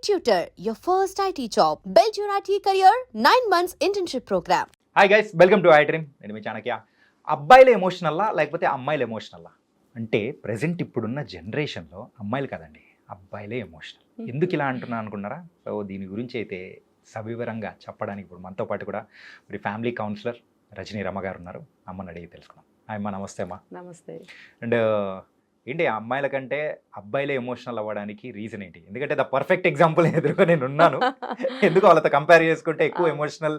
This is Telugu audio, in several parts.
Tutor, your first IT job. Build your IT career, 9 months internship program. Hi guys, welcome to I dream. నేను మీ చాణక్య. అబ్బాయిలు ఎమోషనల్లా లేకపోతే అమ్మాయిలు ఎమోషనల్లా అంటే ప్రజెంట్ ఇప్పుడున్న జనరేషన్లో అమ్మాయిలు కదండి, అబ్బాయిలే ఎమోషనల్. ఎందుకు ఇలా అంటున్నా అనుకున్నారా? సో దీని గురించి అయితే సవివరంగా చెప్పడానికి ఇప్పుడు మనతో పాటు కూడా మరి ఫ్యామిలీ కౌన్సిలర్ రజనీ రమ గారు ఉన్నారు. అమ్మని అడిగి తెలుసుకున్నాం. అమ్మ నమస్తే అమ్మా. నమస్తే. అండ్ ఏంటి అమ్మాయిల కంటే అబ్బాయిలే ఎమోషనల్ అవ్వడానికి రీజన్ ఏంటి? ఎందుకంటే ద పర్ఫెక్ట్ ఎగ్జాంపుల్ ఎదురుగా నేను ఉన్నాను. ఎందుకు వాళ్ళతో కంపేర్ చేసుకుంటే ఎక్కువ ఎమోషనల్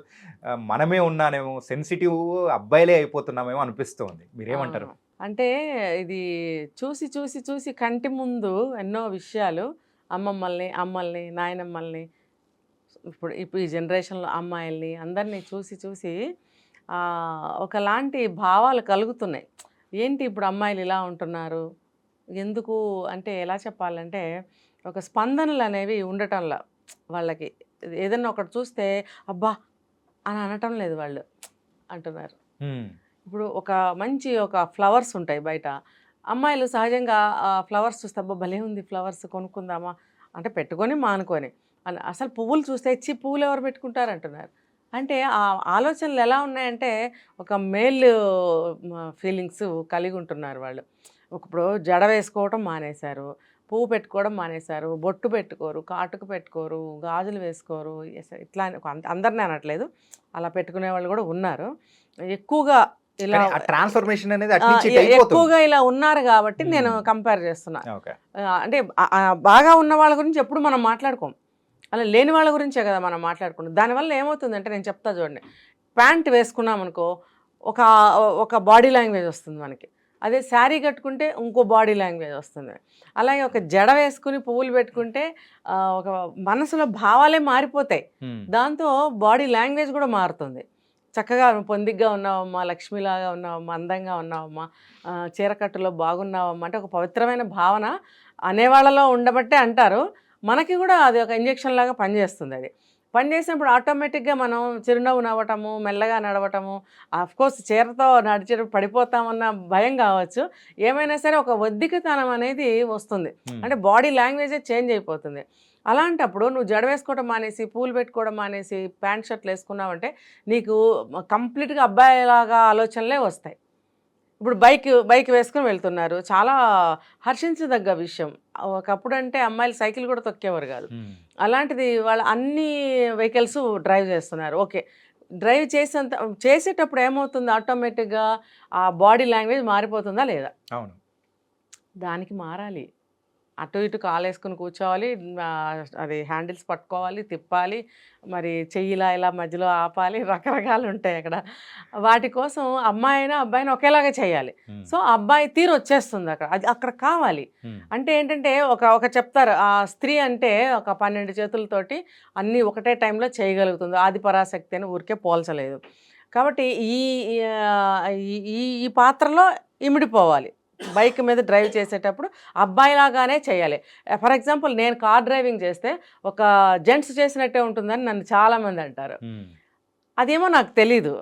మనమే ఉన్నానేమో, సెన్సిటివ్ అబ్బాయిలే అయిపోతున్నామేమో అనిపిస్తుంది. మీరేమంటారు? అంటే ఇది చూసి చూసి చూసి కంటి ముందు ఎన్నో విషయాలు అమ్మల్ని నాయనమ్మల్ని ఇప్పుడు ఇప్పుడు ఈ జనరేషన్లో అమ్మాయిల్ని అందరినీ చూసి చూసి ఒకలాంటి భావాలు కలుగుతున్నాయి. ఏంటి ఇప్పుడు అమ్మాయిలు ఇలా ఉంటున్నారు, ఎందుకు అంటే ఎలా చెప్పాలంటే ఒక స్పందనలు అనేవి ఉండటంలా వాళ్ళకి. ఏదన్నా ఒకటి చూస్తే అబ్బా అని అనటం లేదు, వాళ్ళు అంటున్నారు. ఇప్పుడు ఒక ఫ్లవర్స్ ఉంటాయి బయట, అమ్మాయిలు సహజంగా ఫ్లవర్స్ చూస్తే అబ్బా భలే ఉంది ఫ్లవర్స్ కొనుక్కుందామా అంటే పెట్టుకొని మానుకొని అని, అసలు పువ్వులు చూస్తే ఇచ్చి పువ్వులు ఎవరు పెట్టుకుంటారు అంటున్నారు. అంటే ఆ ఆలోచనలు ఎలా ఉన్నాయంటే ఒక మేల్ ఫీలింగ్స్ కలిగి ఉంటున్నారు వాళ్ళు. ఇప్పుడు జడ వేసుకోవటం మానేశారు, పువ్వు పెట్టుకోవడం మానేశారు, బొట్టు పెట్టుకోరు, కాటుకు పెట్టుకోరు, గాజులు వేసుకోరు. ఇట్లా అందరినీ అనట్లేదు, అలా పెట్టుకునే వాళ్ళు కూడా ఉన్నారు. ఎక్కువగా ఇలా ట్రాన్స్ఫర్మేషన్ అనేది ఎక్కువగా ఇలా ఉన్నారు కాబట్టి నేను కంపేర్ చేస్తున్నా. అంటే బాగా ఉన్న వాళ్ళ గురించి ఎప్పుడు మనం మాట్లాడుకోం, అలా లేని వాళ్ళ గురించే కదా మనం మాట్లాడుకున్నాం. దానివల్ల ఏమవుతుందంటే నేను చెప్తా చూడండి, ప్యాంట్ వేసుకున్నాం అనుకో ఒక బాడీ లాంగ్వేజ్ వస్తుంది మనకి, అదే శారీ కట్టుకుంటే ఇంకో బాడీ లాంగ్వేజ్ వస్తుంది. అలాగే ఒక జడ వేసుకుని పువ్వులు పెట్టుకుంటే ఒక మనసులో భావాలే మారిపోతాయి, దాంతో బాడీ లాంగ్వేజ్ కూడా మారుతుంది. చక్కగా పొందిగ్గా ఉన్నావమ్మా, లక్ష్మిలాగా ఉన్నావమ్మా, అందంగా ఉన్నావమ్మా, చీరకట్టులో బాగున్నావమ్మా అంటే ఒక పవిత్రమైన భావన అనేవాళ్ళలో ఉండబట్టే అంటారు. మనకి కూడా అది ఒక ఇంజెక్షన్ లాగా పనిచేస్తుంది. అది పనిచేసినప్పుడు ఆటోమేటిక్గా మనం చిరునవ్వు నవ్వటము, మెల్లగా నడవటము, ఆఫ్కోర్స్ చీరతో నడిచేటప్పుడు పడిపోతామన్న భయం కావచ్చు, ఏమైనా సరే ఒక ఒద్దికతనం అనేది వస్తుంది. అంటే బాడీ లాంగ్వేజే చేంజ్ అయిపోతుంది. అలాంటప్పుడు నువ్వు జడ వేసుకోవడం మానేసి, పూలు పెట్టుకోవడం మానేసి, ప్యాంట్ షర్ట్లు వేసుకున్నావంటే నీకు కంప్లీట్గా అబ్బాయిలాగా ఆలోచనలే వస్తాయి. ఇప్పుడు బైక్ వేసుకుని వెళ్తున్నారు, చాలా హర్షించదగ్గ విషయం. ఒకప్పుడు అంటే అమ్మాయిలు సైకిల్ కూడా తొక్కేవారు కాదు, అలాంటిది వాళ్ళు అన్ని వెహికల్స్ డ్రైవ్ చేస్తున్నారు. ఓకే, డ్రైవ్ చేసేటప్పుడు ఏమవుతుంది, ఆటోమేటిక్గా ఆ బాడీ లాంగ్వేజ్ మారిపోతుందా లేదా? అవును, దానికి మారాలి. అటు ఇటు కాలు వేసుకుని కూర్చోవాలి, అది హ్యాండిల్స్ పట్టుకోవాలి, తిప్పాలి, మరి చెయ్యిలా ఇలా మధ్యలో ఆపాలి, రకరకాలు ఉంటాయి అక్కడ. వాటి కోసం అమ్మాయినా అబ్బాయిని ఒకేలాగా చేయాలి. సో అబ్బాయి తీరు వచ్చేస్తుంది అక్కడ, అది అక్కడ కావాలి. అంటే ఏంటంటే ఒక చెప్తారు, ఆ స్త్రీ అంటే ఒక 12 చేతులతోటి అన్నీ ఒకటే టైంలో చేయగలుగుతుంది, ఆది పరాశక్తి అని ఊరికే పోల్చలేదు. కాబట్టి ఈ పాత్రలో ఇమిడిపోవాలి. బైక్ మీద డ్రైవ్ చేసేటప్పుడు అబ్బాయిలాగానే చేయాలి. ఫర్ ఎగ్జాంపుల్ నేను కార్ డ్రైవింగ్ చేస్తే ఒక జెంట్స్ చేసినట్టే ఉంటుందని నన్ను చాలామంది అంటారు. అదేమో నాకు తెలీదు,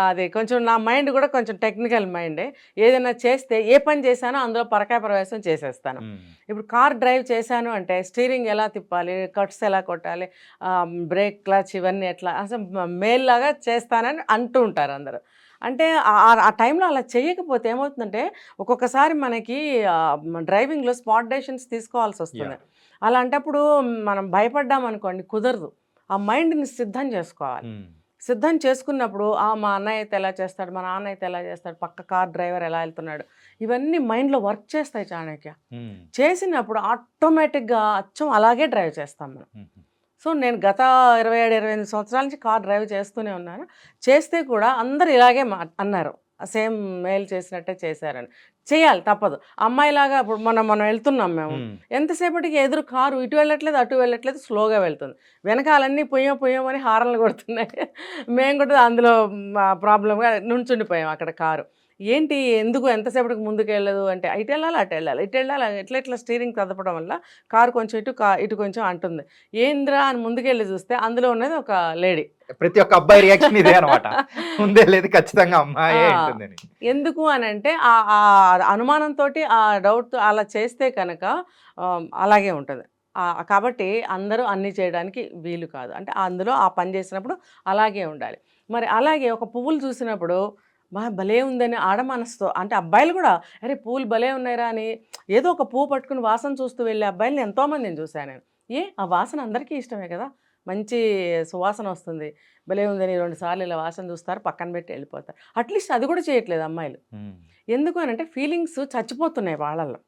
అది కొంచెం నా మైండ్ కూడా కొంచెం టెక్నికల్ మైండే. ఏదైనా చేస్తే ఏ పని చేశానో అందులో పరకాయ ప్రవేశం చేసేస్తాను. ఇప్పుడు కార్ డ్రైవ్ చేశాను అంటే స్టీరింగ్ ఎలా తిప్పాలి, కట్స్ ఎలా కొట్టాలి, బ్రేక్ క్లచ్ ఇవన్నీ ఎట్లా అసలు మేల్లాగా చేస్తానని అంటూ ఉంటారు అందరూ. అంటే ఆ టైంలో అలా చేయకపోతే ఏమవుతుందంటే ఒక్కొక్కసారి మనకి డ్రైవింగ్లో స్పాట్ డెసిషన్స్ తీసుకోవాల్సి వస్తుంది. అలాంటప్పుడు మనం భయపడ్డామనుకోండి కుదరదు. ఆ మైండ్ని సిద్ధం చేసుకోవాలి. సిద్ధం చేసుకున్నప్పుడు మా అన్నయ్య అయితే ఎలా చేస్తాడు, మా నాన్న అయితే ఎలా చేస్తాడు, పక్క కార్ డ్రైవర్ ఎలా వెళ్తున్నాడు, ఇవన్నీ మైండ్లో వర్క్ చేస్తాయి చాణక్య. చేసినప్పుడు ఆటోమేటిక్గా అచ్చం అలాగే డ్రైవ్ చేస్తాం మనం. సో నేను గత 27-28 సంవత్సరాల నుంచి కార్ డ్రైవ్ చేస్తూనే ఉన్నాను. చేస్తే కూడా అందరు ఇలాగే అన్నారు, సేమ్ మేల్ చేసినట్టే చేశారని. చేయాలి, తప్పదు. అమ్మాయిలాగా ఇప్పుడు మనం వెళ్తున్నాం, మేము ఎంతసేపటికి ఎదురు కారు ఇటు వెళ్ళట్లేదు అటు వెళ్ళట్లేదు, స్లోగా వెళ్తుంది, వెనకాలన్నీ పొయ్యమని హారన్లు కొడుతున్నాయి. మేము కూడా అందులో ప్రాబ్లంగా నుంచుండిపోయాం అక్కడ కారు. ఏంటి ఎందుకు ఎంతసేపటికి ముందుకు వెళ్ళదు అంటే ఇటు వెళ్ళాలి అటు వెళ్ళాలి ఎట్లా స్టీరింగ్ కదపడం వల్ల కారు కొంచెం ఇటు కొంచెం అంటుంది. ఏంద్రా అని ముందుకెళ్ళి చూస్తే అందులో ఉన్నది ఒక లేడీ. ప్రతి ఒక్క అబ్బాయి రియాక్షన్ ఇదే అన్నమాట, ముందే లేదు ఖచ్చితంగా అమ్మాయి ఉంటుందని. ఎందుకు అని అంటే ఆ అనుమానంతో ఆ డౌట్ అలా చేస్తే కనుక అలాగే ఉంటుంది. కాబట్టి అందరూ అన్నీ చేయడానికి వీలు కాదు. అంటే అందులో ఆ పని చేసినప్పుడు అలాగే ఉండాలి. మరి అలాగే ఒక పువ్వులు చూసినప్పుడు భలే ఉందని ఆడ మనసుతో అంటే అబ్బాయిలు కూడా అరే పువ్వులు భలే ఉన్నాయిరా అని ఏదో ఒక పువ్వు పట్టుకుని వాసన చూస్తూ వెళ్ళే అబ్బాయిలని ఎంతోమందిని చూశాను నేను. ఆ వాసన అందరికీ ఇష్టమే కదా! మంచి సువాసన వస్తుంది. భలే ఉందని 2 సార్లు ఇలా వాసన చూస్తారు, పక్కన పెట్టి వెళ్ళిపోతారు. అట్లీస్ట్ అది కూడా చేయట్లేదు అమ్మాయిలు. ఎందుకు అనంటే ఫీలింగ్స్ చచ్చిపోతున్నాయి వాళ్ళల్లో.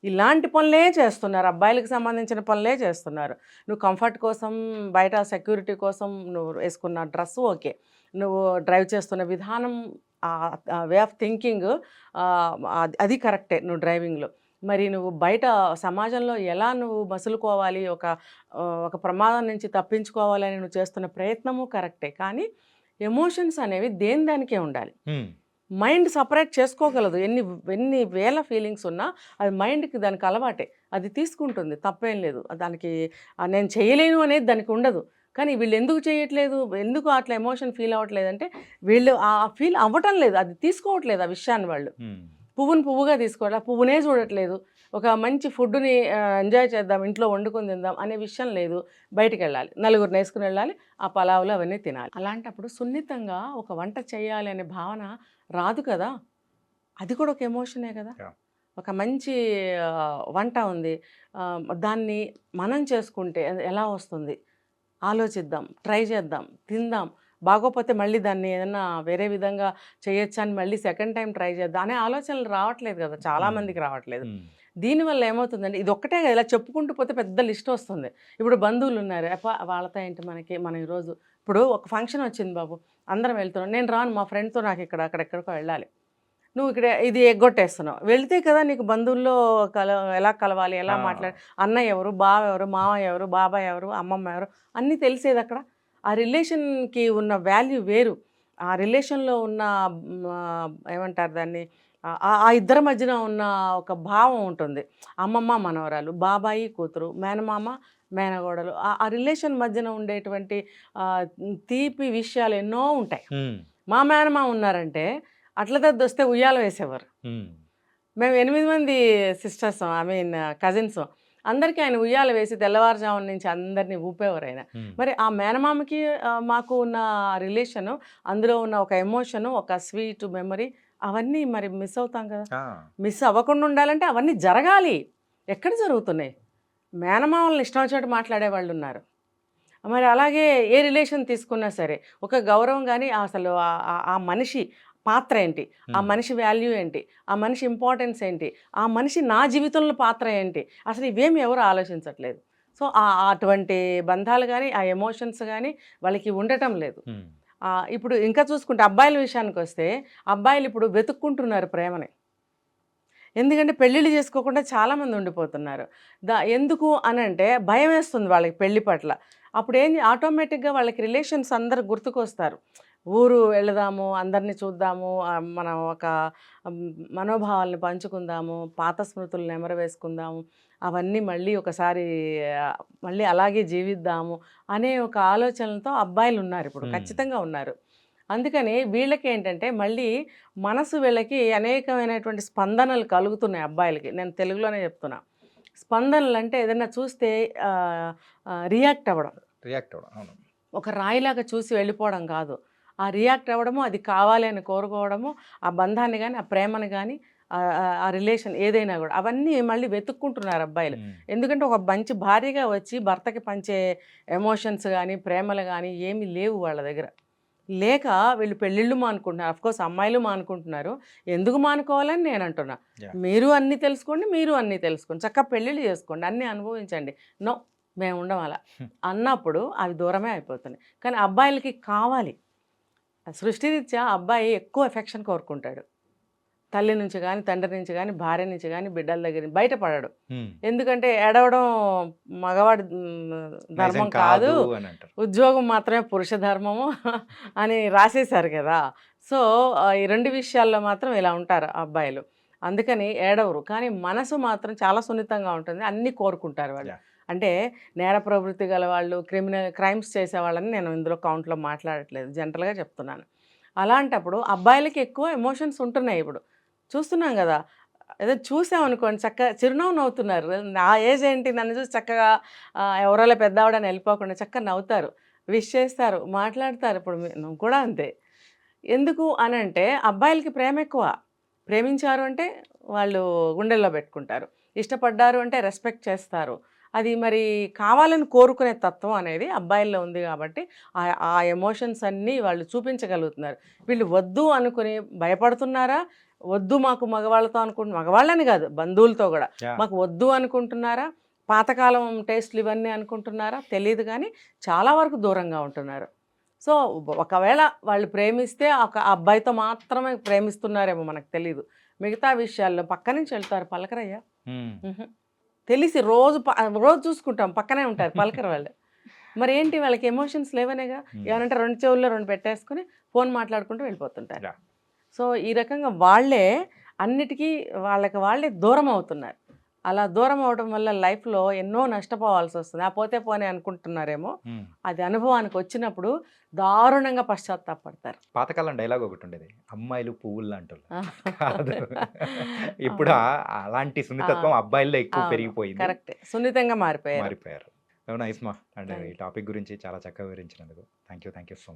ఇలాంటి పనులే చేస్తున్నారు. అబ్బాయిలకు సంబంధించిన పనులే చేస్తున్నారు. నువ్వు కంఫర్ట్ కోసం, బయట సెక్యూరిటీ కోసం నువ్వు వేసుకున్న డ్రెస్ ఓకే. నువ్వు డ్రైవ్ చేస్తున్న విధానం, వే ఆఫ్ థింకింగ్ అది కరెక్టే నువ్వు డ్రైవింగ్‌లో. మరి నువ్వు బయట సమాజంలో ఎలా నువ్వు మసులుకోవాలి, ఒక ప్రమాదం నుంచి తప్పించుకోవాలని నువ్వు చేస్తున్న ప్రయత్నము కరెక్టే. కానీ ఎమోషన్స్ అనేవి దేని దానికే ఉండాలి. మైండ్ సపరేట్ చేసుకోగలదు. ఎన్ని వేల ఫీలింగ్స్ ఉన్నా అది మైండ్కి దానికి అలవాటే. అది తీసుకుంటుంది, తప్పేం లేదు. దానికి నేను చేయలేను అనేది దానికి ఉండదు. కానీ వీళ్ళు ఎందుకు చేయట్లేదు, ఎందుకు అట్లా ఎమోషన్ ఫీల్ అవ్వట్లేదు అంటే వీళ్ళు ఆ ఫీల్ అవ్వటం లేదు, అది తీసుకోవట్లేదు ఆ విషయాన్ని వాళ్ళు. పువ్వుని పువ్వుగా తీసుకోవాలి, ఆ పువ్వునే చూడట్లేదు. ఒక మంచి ఫుడ్ని ఎంజాయ్ చేద్దాం, ఇంట్లో వండుకొని తిందాం అనే విషయం లేదు. బయటికి వెళ్ళాలి, నలుగురిని వేసుకుని వెళ్ళాలి, ఆ పలావులు అవన్నీ తినాలి. అలాంటప్పుడు సున్నితంగా ఒక వంట చేయాలి అనే భావన రాదు కదా. అది కూడా ఒక ఎమోషనే కదా. ఒక మంచి వంట ఉంది, దాన్ని మనం చేసుకుంటే ఎలా వస్తుంది ఆలోచిద్దాం, ట్రై చేద్దాం, తిందాం. బాగోపోతే మళ్ళీ దాన్ని ఏదన్నా వేరే విధంగా చేయొచ్చా అని మళ్ళీ సెకండ్ టైం ట్రై చేద్దాం అనే ఆలోచనలు రావట్లేదు కదా, చాలామందికి రావట్లేదు. దీనివల్ల ఏమవుతుందంటే ఇది ఒక్కటే కదా, ఇలా చెప్పుకుంటూ పోతే పెద్ద లిస్ట్ వస్తుంది. ఇప్పుడు బంధువులు ఉన్నారు, వాళ్ళతో ఏంటి మనం ఈరోజు ఇప్పుడు ఒక ఫంక్షన్ వచ్చింది బాబు, అందరం వెళ్తున్నాం, నేను రాను మా ఫ్రెండ్తో, నాకు అక్కడెక్కడికో వెళ్ళాలి, నువ్వు ఇక్కడ ఇది ఎగ్గొట్టేస్తున్నావు. వెళ్తే కదా నీకు బంధువుల్లో ఎలా కలవాలి, ఎలా మాట్లాడాలి, అన్నయ్య ఎవరు, బావ ఎవరు, మామ ఎవరు, బాబాయ్ ఎవరు, అమ్మమ్మ ఎవరు అన్నీ తెలిసేది అక్కడ. ఆ రిలేషన్కి ఉన్న వాల్యూ వేరు. ఆ రిలేషన్లో ఉన్న ఏమంటారు దాన్ని, ఆ ఇద్దరి మధ్యన ఉన్న ఒక భావం ఉంటుంది. అమ్మమ్మ మనవరాలు, బాబాయి కూతురు, మేనమామ మేనగోడలు, ఆ రిలేషన్ మధ్యన ఉండేటువంటి తీపి విషయాలు ఎన్నో ఉంటాయి. మా మేనమామ ఉన్నారంటే అట్ల దద్దు వస్తే ఉయ్యాల వేసేవారు. మేము 8 మంది సిస్టర్స్, కజిన్స్, అందరికీ ఆయన ఉయ్యాల వేసి తెల్లవారుజామున నుంచి అందరినీ ఊపేవారు ఆయన. మరి ఆ మేనమామకి మాకు ఉన్న రిలేషను, అందులో ఉన్న ఒక ఎమోషను, ఒక స్వీట్ మెమరీ, అవన్నీ మరి మిస్ అవుతాం కదా. మిస్ అవ్వకుండా ఉండాలంటే అవన్నీ జరగాలి. ఎక్కడ జరుగుతున్నాయి? మేనమామల్ని ఇష్టం వచ్చినట్టు మాట్లాడే వాళ్ళు ఉన్నారు. మరి అలాగే ఏ రిలేషన్ తీసుకున్నా సరే ఒక గౌరవం కానీ, అసలు ఆ మనిషి పాత్ర ఏంటి, ఆ మనిషి వాల్యూ ఏంటి, ఆ మనిషి ఇంపార్టెన్స్ ఏంటి, ఆ మనిషి నా జీవితంలో పాత్ర ఏంటి, అసలు ఇవేమి ఎవరు ఆలోచించట్లేదు. సో అటువంటి బంధాలు కానీ, ఆ ఎమోషన్స్ కానీ వాళ్ళకి ఉండటం లేదు. ఇప్పుడు ఇంకా చూసుకుంటే అబ్బాయిల విషయానికి వస్తే, అబ్బాయిలు ఇప్పుడు వెతుక్కుంటున్నారు ప్రేమని. ఎందుకంటే పెళ్ళిళ్ళు చేసుకోకుండా చాలామంది ఉండిపోతున్నారు. ఎందుకు అనంటే భయం వేస్తుంది వాళ్ళకి పెళ్ళి పట్ల. అప్పుడు ఆటోమేటిక్గా వాళ్ళకి రిలేషన్స్ అందరు గుర్తుకొస్తారు. ఊరు వెళదాము, అందరినీ చూద్దాము, మనం ఒక మనోభావాల్ని పంచుకుందాము, పాత స్మృతులు నెమరు వేసుకుందాము, అవన్నీ మళ్ళీ ఒకసారి మళ్ళీ అలాగే జీవిద్దాము అనే ఒక ఆలోచనలతో అబ్బాయిలు ఉన్నారు, ఇప్పుడు ఖచ్చితంగా ఉన్నారు. అందుకని వీళ్ళకి ఏంటంటే మళ్ళీ మనసు వీళ్ళకి అనేకమైనటువంటి స్పందనలు కలుగుతున్నాయి అబ్బాయిలకి. నేను తెలుగులోనే చెప్తున్నా. స్పందనలు అంటే ఏదైనా చూస్తే రియాక్ట్ అవ్వడం, ఒక రాయిలాగా చూసి వెళ్ళిపోవడం కాదు. ఆ రియాక్ట్ అవ్వడము, అది కావాలి అని కోరుకోవడము, ఆ బంధాన్ని కానీ, ఆ ప్రేమను కానీ, ఆ రిలేషన్ ఏదైనా కూడా అవన్నీ మళ్ళీ వెతుక్కుంటున్నారు అబ్బాయిలు. ఎందుకంటే ఒక మంచి భార్యగా వచ్చి భర్తకి పంచే ఎమోషన్స్ కానీ, ప్రేమలు కానీ ఏమీ లేవు వాళ్ళ దగ్గర. లేక వీళ్ళు పెళ్ళిళ్ళు మానుకుంటున్నారు. అఫ్కోర్స్ అమ్మాయిలు మానుకుంటున్నారు. ఎందుకు మానుకోవాలని నేను అంటున్నా. మీరు అన్నీ తెలుసుకోండి, మీరు అన్నీ తెలుసుకోండి, చక్కగా పెళ్ళిళ్ళు చేసుకోండి, అన్నీ అనుభవించండి. నో, మేము ఉండం అలా అన్నప్పుడు అవి దూరమే అయిపోతున్నాయి. కానీ అబ్బాయిలకి కావాలి. సృష్టిరీత్యా అబ్బాయి ఎక్కువ ఎఫెక్షన్ కోరుకుంటాడు. తల్లి నుంచి కానీ, తండ్రి నుంచి కానీ, భార్య నుంచి కానీ, బిడ్డల దగ్గర బయటపడాడు. ఎందుకంటే ఏడవడం మగవాడి ధర్మం కాదు, ఉద్యోగం మాత్రమే పురుష ధర్మము అని రాసేశారు కదా. సో ఈ 2 విషయాల్లో మాత్రం ఇలా ఉంటారు అబ్బాయిలు. అందుకని ఏడవరు, కానీ మనసు మాత్రం చాలా సున్నితంగా ఉంటుంది, అన్నీ కోరుకుంటారు వాళ్ళు. అంటే నేర ప్రవృత్తి గల వాళ్ళు, క్రైమ్స్ చేసేవాళ్ళని నేను ఇందులో కౌంట్లో మాట్లాడట్లేదు, జనరల్గా చెప్తున్నాను. అలాంటప్పుడు అబ్బాయిలకి ఎక్కువ ఎమోషన్స్ ఉంటున్నాయి. ఇప్పుడు చూస్తున్నాం కదా, ఏదో చూసామనుకోండి చక్కగా చిరునవ్వు నవ్వుతున్నారు. నా ఏజ్ ఏంటి నన్ను చూసి చక్కగా ఎవరోలే పెద్దావిడని వెళ్ళిపోకుండా చక్కగా నవ్వుతారు, విష్ చేస్తారు, మాట్లాడతారు. ఇప్పుడు నువ్వు కూడా అంతే. ఎందుకు అనంటే అబ్బాయిలకి ప్రేమ ఎక్కువ. ప్రేమించారు అంటే వాళ్ళు గుండెల్లో పెట్టుకుంటారు, ఇష్టపడ్డారు అంటే రెస్పెక్ట్ చేస్తారు. అది మరి కావాలని కోరుకునే తత్వం అనేది అబ్బాయిల్లో ఉంది కాబట్టి ఆ ఎమోషన్స్ అన్నీ వాళ్ళు చూపించగలుగుతున్నారు. వీళ్ళు వద్దు అనుకుని భయపడుతున్నారా, వద్దు మాకు మగవాళ్ళతో మగవాళ్ళని కాదు బంధువులతో కూడా Yeah. మాకు వద్దు అనుకుంటున్నారా, పాతకాలం టేస్ట్లు ఇవన్నీ అనుకుంటున్నారా తెలియదు, కానీ చాలా వరకు దూరంగా ఉంటున్నారు. సో ఒకవేళ వాళ్ళు ప్రేమిస్తే ఒక అబ్బాయితో మాత్రమే ప్రేమిస్తున్నారేమో మనకు తెలియదు. మిగతా విషయాల్లో పక్క నుంచి వెళ్తారు, పలకరయ్యా. మ్హూ. తెలిసి రోజు రోజు చూసుకుంటాం, పక్కనే ఉంటారు, పలకరు వాళ్ళు. మరి ఏంటి వాళ్ళకి ఎమోషన్స్ లేవనేగా. ఏమనంటే 2 చెవుల్లో 2 పెట్టేసుకుని ఫోన్ మాట్లాడుకుంటూ వెళ్ళిపోతుంటారు. Yeah. సో ఈ రకంగా వాళ్ళే అన్నిటికీ వాళ్ళే దూరం అవుతున్నారు. అలా దూరం అవడం వల్ల లైఫ్లో ఎన్నో నష్టపోవాల్సి వస్తుంది. ఆ పోతే పోనే అనుకుంటున్నారేమో, అది అనుభవానికి వచ్చినప్పుడు దారుణంగా పశ్చాత్తాపడతారు. పాతకాలం డైలాగ్ ఒకటి ఉండేది, అమ్మాయిలు పువ్వులు లాంటి కాదు. ఇప్పుడు అలాంటి సున్నితత్వం అబ్బాయిల్లో ఎక్కువ పెరిగిపోయింది. కరెక్టే, సున్నితంగా మారిపోయారు. మారిపోయారు. నైస్ మా. అండ్ ఈ టాపిక్ గురించి చాలా చక్కగా వివరించినందుకు థ్యాంక్ యూ సో